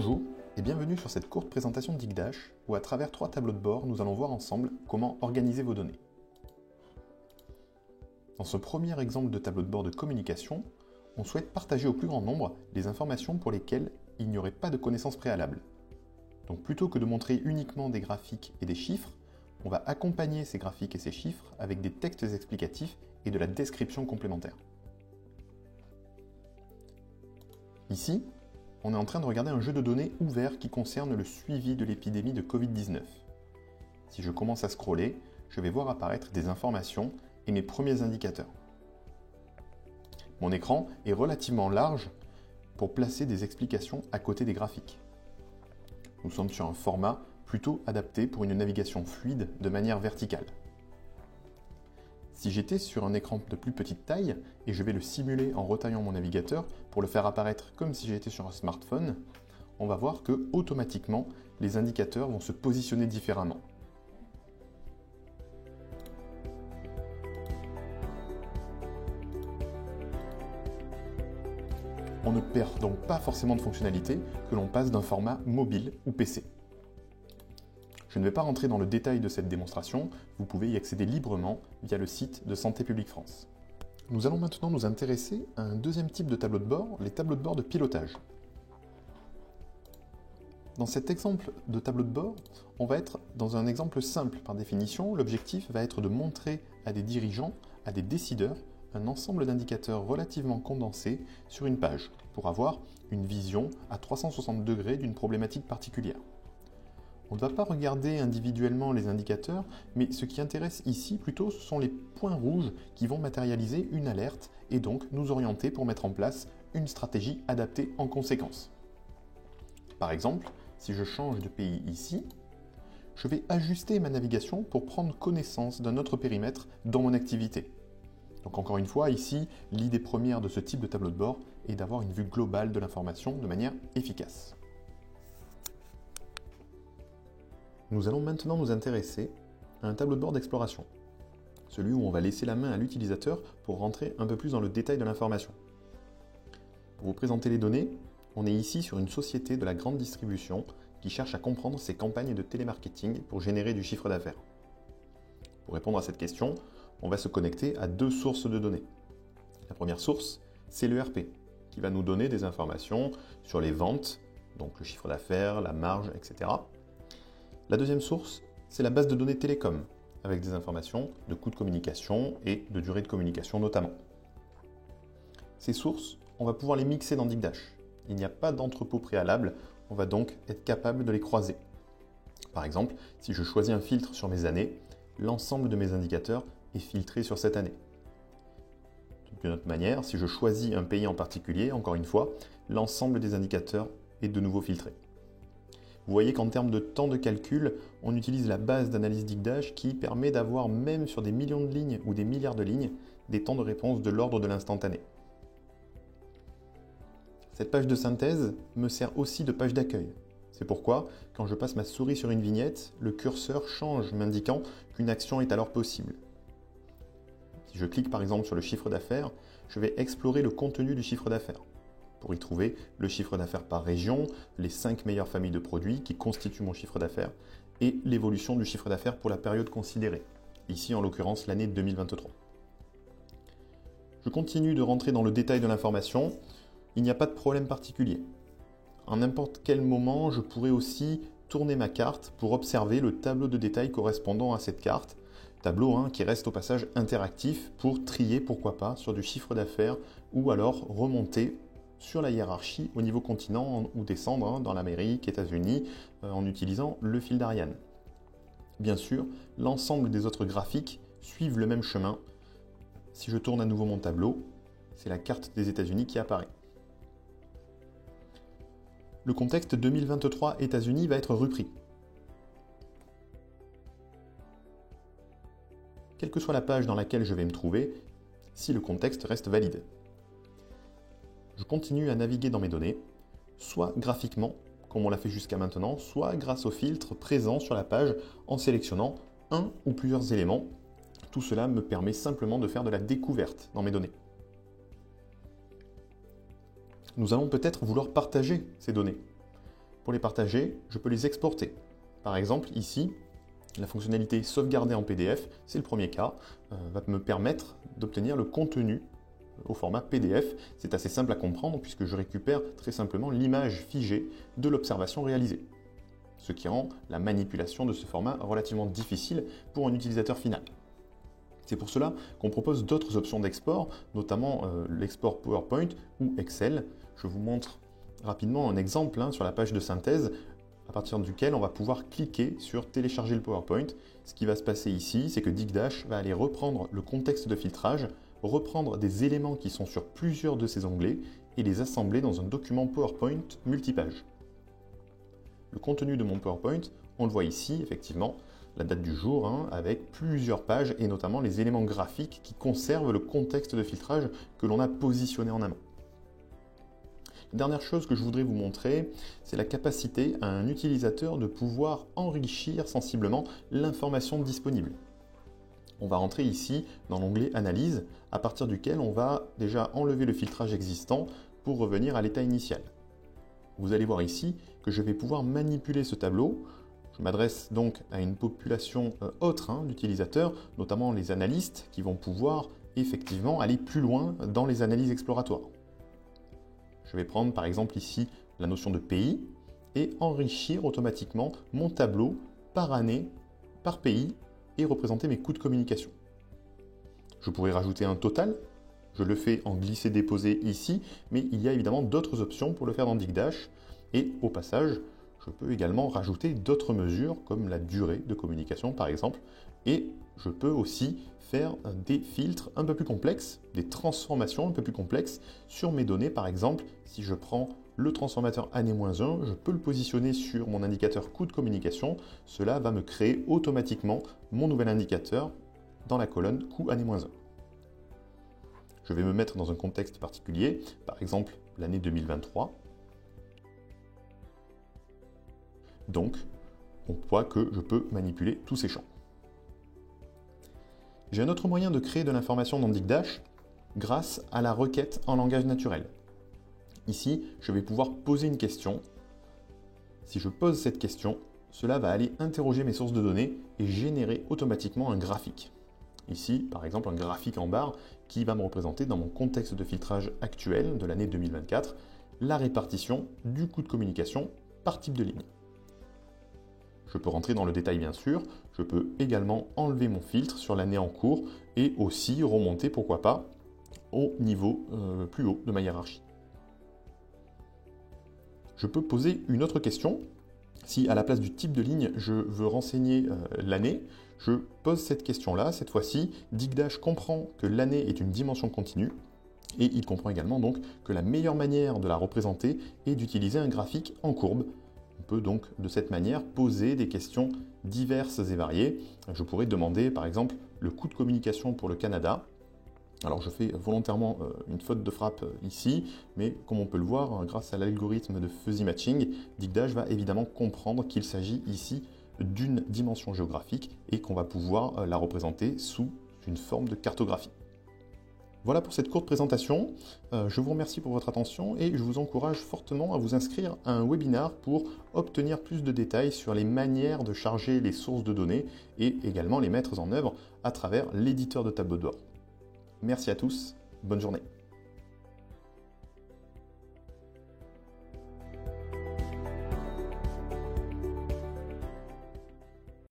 Bonjour et bienvenue sur cette courte présentation de Digdash où à travers 3 tableaux de bord, nous allons voir ensemble comment organiser vos données. Dans ce premier exemple de tableau de bord de communication, on souhaite partager au plus grand nombre les informations pour lesquelles il n'y aurait pas de connaissances préalables. Donc plutôt que de montrer uniquement des graphiques et des chiffres, on va accompagner ces graphiques et ces chiffres avec des textes explicatifs et de la description complémentaire. Ici, on est en train de regarder un jeu de données ouvert qui concerne le suivi de l'épidémie de Covid-19. Si je commence à scroller, je vais voir apparaître des informations et mes premiers indicateurs. Mon écran est relativement large pour placer des explications à côté des graphiques. Nous sommes sur un format plutôt adapté pour une navigation fluide de manière verticale. Si j'étais sur un écran de plus petite taille, et je vais le simuler en retaillant mon navigateur pour le faire apparaître comme si j'étais sur un smartphone, on va voir que automatiquement les indicateurs vont se positionner différemment. On ne perd donc pas forcément de fonctionnalité que l'on passe d'un format mobile ou PC. Je ne vais pas rentrer dans le détail de cette démonstration, vous pouvez y accéder librement via le site de Santé publique France. Nous allons maintenant nous intéresser à un deuxième type de tableau de bord, les tableaux de bord de pilotage. Dans cet exemple de tableau de bord, on va être dans un exemple simple par définition. L'objectif va être de montrer à des dirigeants, à des décideurs, un ensemble d'indicateurs relativement condensés sur une page pour avoir une vision à 360 degrés d'une problématique particulière. On ne va pas regarder individuellement les indicateurs, mais ce qui intéresse ici plutôt ce sont les points rouges qui vont matérialiser une alerte et donc nous orienter pour mettre en place une stratégie adaptée en conséquence. Par exemple, si je change de pays ici, je vais ajuster ma navigation pour prendre connaissance d'un autre périmètre dans mon activité. Donc encore une fois, ici, l'idée première de ce type de tableau de bord est d'avoir une vue globale de l'information de manière efficace. Nous allons maintenant nous intéresser à un tableau de bord d'exploration, celui où on va laisser la main à l'utilisateur pour rentrer un peu plus dans le détail de l'information. Pour vous présenter les données, on est ici sur une société de la grande distribution qui cherche à comprendre ses campagnes de télémarketing pour générer du chiffre d'affaires. Pour répondre à cette question, on va se connecter à 2 sources de données. La première source, c'est l'ERP, qui va nous donner des informations sur les ventes, donc le chiffre d'affaires, la marge, etc. La deuxième source, c'est la base de données télécom, avec des informations de coûts de communication et de durée de communication notamment. Ces sources, on va pouvoir les mixer dans Digdash. Il n'y a pas d'entrepôt préalable, on va donc être capable de les croiser. Par exemple, si je choisis un filtre sur mes années, l'ensemble de mes indicateurs est filtré sur cette année. D'une autre manière, si je choisis un pays en particulier, encore une fois, l'ensemble des indicateurs est de nouveau filtré. Vous voyez qu'en termes de temps de calcul, on utilise la base d'analyse Digdash qui permet d'avoir, même sur des millions de lignes ou des milliards de lignes, des temps de réponse de l'ordre de l'instantané. Cette page de synthèse me sert aussi de page d'accueil. C'est pourquoi, quand je passe ma souris sur une vignette, le curseur change, m'indiquant qu'une action est alors possible. Si je clique par exemple sur le chiffre d'affaires, je vais explorer le contenu du chiffre d'affaires, pour y trouver le chiffre d'affaires par région, les 5 meilleures familles de produits qui constituent mon chiffre d'affaires et l'évolution du chiffre d'affaires pour la période considérée, ici en l'occurrence l'année 2023. Je continue de rentrer dans le détail de l'information, il n'y a pas de problème particulier. À n'importe quel moment, je pourrais aussi tourner ma carte pour observer le tableau de détail correspondant à cette carte, tableau qui reste au passage interactif pour trier, pourquoi pas, sur du chiffre d'affaires ou alors remonter sur la hiérarchie au niveau continent ou descendre dans l'Amérique, États-Unis, en utilisant le fil d'Ariane. Bien sûr, l'ensemble des autres graphiques suivent le même chemin. Si je tourne à nouveau mon tableau, c'est la carte des États-Unis qui apparaît. Le contexte 2023 États-Unis va être repris. Quelle que soit la page dans laquelle je vais me trouver, si le contexte reste valide. Je continue à naviguer dans mes données, soit graphiquement, comme on l'a fait jusqu'à maintenant, soit grâce au filtre présent sur la page en sélectionnant un ou plusieurs éléments. Tout cela me permet simplement de faire de la découverte dans mes données. Nous allons peut-être vouloir partager ces données. Pour les partager, je peux les exporter. Par exemple, ici, la fonctionnalité sauvegarder en PDF, c'est le premier cas, va me permettre d'obtenir le contenu au format PDF. C'est assez simple à comprendre puisque je récupère très simplement l'image figée de l'observation réalisée, ce qui rend la manipulation de ce format relativement difficile pour un utilisateur final. C'est pour cela qu'on propose d'autres options d'export, notamment l'export PowerPoint ou Excel. Je vous montre rapidement un exemple sur la page de synthèse, à partir duquel on va pouvoir cliquer sur télécharger le PowerPoint. Ce qui va se passer ici, c'est que DigDash va aller reprendre le contexte de filtrage, reprendre des éléments qui sont sur plusieurs de ces onglets et les assembler dans un document PowerPoint multipage. Le contenu de mon PowerPoint, on le voit ici, effectivement, la date du jour, avec plusieurs pages et notamment les éléments graphiques qui conservent le contexte de filtrage que l'on a positionné en amont. La dernière chose que je voudrais vous montrer, c'est la capacité à un utilisateur de pouvoir enrichir sensiblement l'information disponible. On va rentrer ici dans l'onglet Analyse, à partir duquel on va déjà enlever le filtrage existant pour revenir à l'état initial. Vous allez voir ici que je vais pouvoir manipuler ce tableau. Je m'adresse donc à une population autre d'utilisateurs, notamment les analystes qui vont pouvoir effectivement aller plus loin dans les analyses exploratoires. Je vais prendre par exemple ici la notion de pays et enrichir automatiquement mon tableau par année, par pays et représenter mes coûts de communication. Je pourrais rajouter un total, je le fais en glisser-déposer ici, mais il y a évidemment d'autres options pour le faire dans DigDash et au passage, je peux également rajouter d'autres mesures comme la durée de communication par exemple et je peux aussi faire des filtres un peu plus complexes, des transformations un peu plus complexes sur mes données. Par exemple, si je prends le transformateur année-1, je peux le positionner sur mon indicateur coût de communication. Cela va me créer automatiquement mon nouvel indicateur dans la colonne coût année-1. Je vais me mettre dans un contexte particulier, par exemple l'année 2023. Donc, on voit que je peux manipuler tous ces champs. J'ai un autre moyen de créer de l'information dans DigDash grâce à la requête en langage naturel. Ici, je vais pouvoir poser une question. Si je pose cette question, cela va aller interroger mes sources de données et générer automatiquement un graphique. Ici, par exemple, un graphique en barre qui va me représenter dans mon contexte de filtrage actuel de l'année 2024 la répartition du coût de communication par type de ligne. Je peux rentrer dans le détail bien sûr, je peux également enlever mon filtre sur l'année en cours et aussi remonter, pourquoi pas, au niveau plus haut de ma hiérarchie. Je peux poser une autre question. Si à la place du type de ligne, je veux renseigner l'année, je pose cette question-là. Cette fois-ci, DigDash comprend que l'année est une dimension continue et il comprend également donc que la meilleure manière de la représenter est d'utiliser un graphique en courbe. On peut donc de cette manière poser des questions diverses et variées. Je pourrais demander par exemple le coût de communication pour le Canada. Alors je fais volontairement une faute de frappe ici, mais comme on peut le voir, grâce à l'algorithme de fuzzy matching, DigDash va évidemment comprendre qu'il s'agit ici d'une dimension géographique et qu'on va pouvoir la représenter sous une forme de cartographie. Voilà pour cette courte présentation. Je vous remercie pour votre attention et je vous encourage fortement à vous inscrire à un webinar pour obtenir plus de détails sur les manières de charger les sources de données et également les mettre en œuvre à travers l'éditeur de tableau de bord. Merci à tous, bonne journée.